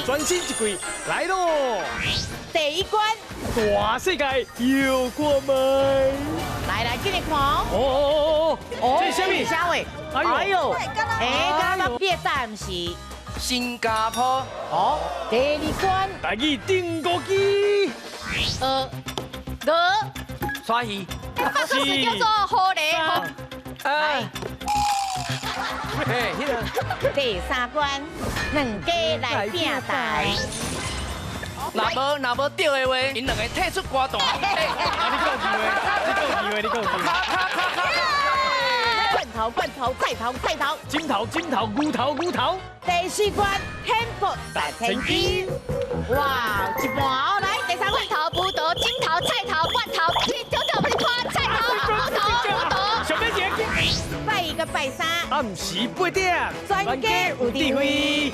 全新一季来喽！第一关，大世界有看麦。来，今日看哦。这是什么？啥话？哎呦，刚刚你的答案是新加坡。哦。第二关，台语定国机。刷鱼。法式是叫做狐狸。哎，嘿，迄个。第三关，两家来拼台。若无对的话，因两个退出歌坛。你讲机会。罐头，菜头。金头，牛头。第四关，tempo 大千金。哇，一半哦，来第三关。头、葡萄、金头、菜头、罐头、不是花菜头、葡萄。上面一个。拜一个拜三，暗时8点，专家有智慧。